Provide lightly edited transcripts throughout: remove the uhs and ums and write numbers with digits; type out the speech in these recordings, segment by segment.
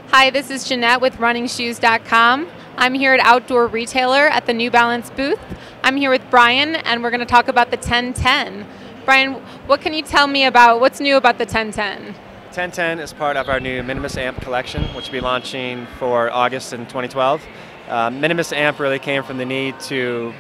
Hi, this is Jeanette with RunningShoes.com. I'm here at Outdoor Retailer at the New Balance booth. I'm here with Brian, and we're going to talk about the 1010. Brian, what can you tell me about what's new about the 1010? 1010 is part of our new Minimalist Amp collection, which will be launching for August in 2012. Minimalist Amp really came from the need to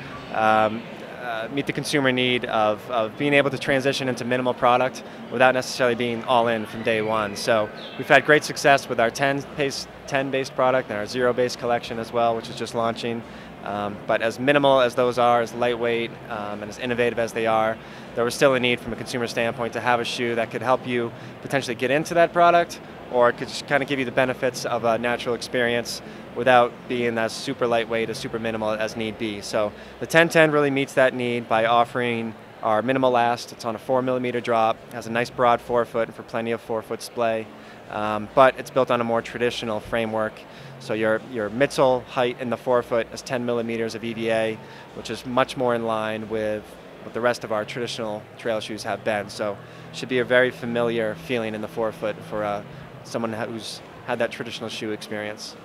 meet the consumer need of being able to transition into minimal product without necessarily being all in from day one. So we've had great success with our 10-based product and our 0-based collection as well, which is just launching. But as minimal as those are, as lightweight and as innovative as they are, there was still a need from a consumer standpoint to have a shoe that could help you potentially get into that product, or it could just kind of give you the benefits of a natural experience without being as super lightweight, as super minimal as need be. So the 1010 really meets that need by offering our minimal last. It's on a 4mm drop, has a nice broad forefoot for plenty of forefoot splay, but it's built on a more traditional framework. So your midsole height in the forefoot is 10mm of EVA, which is much more in line with what the rest of our traditional trail shoes have been. So it should be a very familiar feeling in the forefoot for someone who's had that traditional shoe experience.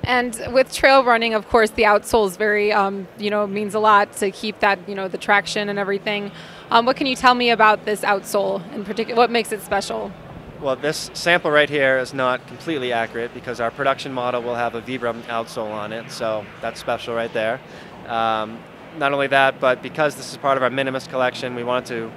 And with trail running, of course, the outsole is very, means a lot to keep that, the traction and everything. What can you tell me about this outsole in particular? What makes it special? Well, this sample right here is not completely accurate because our production model will have a Vibram outsole on it, so that's special right there. Not only that, but because this is part of our minimalist collection, we wanted to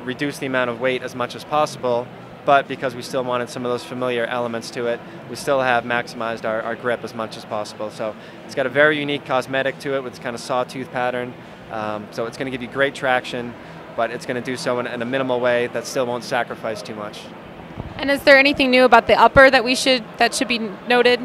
reduce the amount of weight as much as possible. But because we still wanted some of those familiar elements to it, we still have maximized our grip as much as possible. So it's got a very unique cosmetic to it with this kind of sawtooth pattern. So it's going to give you great traction, but it's going to do so in a minimal way that still won't sacrifice too much. And is there anything new about the upper that should be noted?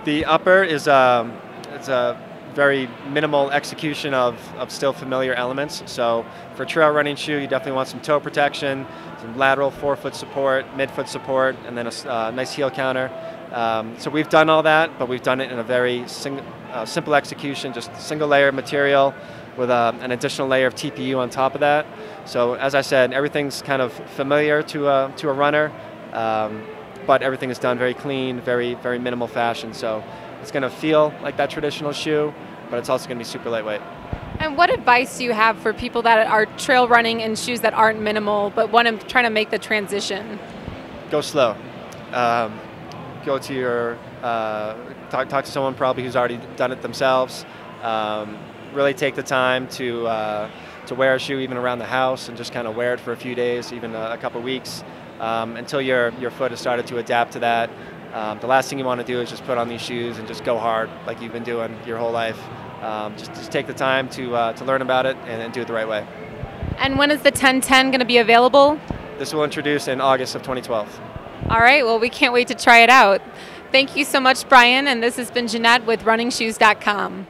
The upper is it's a very minimal execution of still familiar elements. So for a trail running shoe, you definitely want some toe protection, some lateral forefoot support, midfoot support, and then a nice heel counter. So we've done all that, but we've done it in a very simple execution, just single layer material with an additional layer of TPU on top of that. So as I said, everything's kind of familiar to a runner, but everything is done very clean, very minimal fashion. So it's going to feel like that traditional shoe, but it's also going to be super lightweight. And what advice do you have for people that are trail running in shoes that aren't minimal but trying to make the transition? Go slow. Go to your talk to someone probably who's already done it themselves. Really take the time to wear a shoe even around the house and just kind of wear it for a few days, even a couple weeks, until your foot has started to adapt to that. The last thing you want to do is just put on these shoes and just go hard like you've been doing your whole life. Just take the time to learn about it and do it the right way. And when is the 1010 going to be available? This will introduce in August of 2012. All right, well, we can't wait to try it out. Thank you so much, Brian, and this has been Jeanette with RunningShoes.com.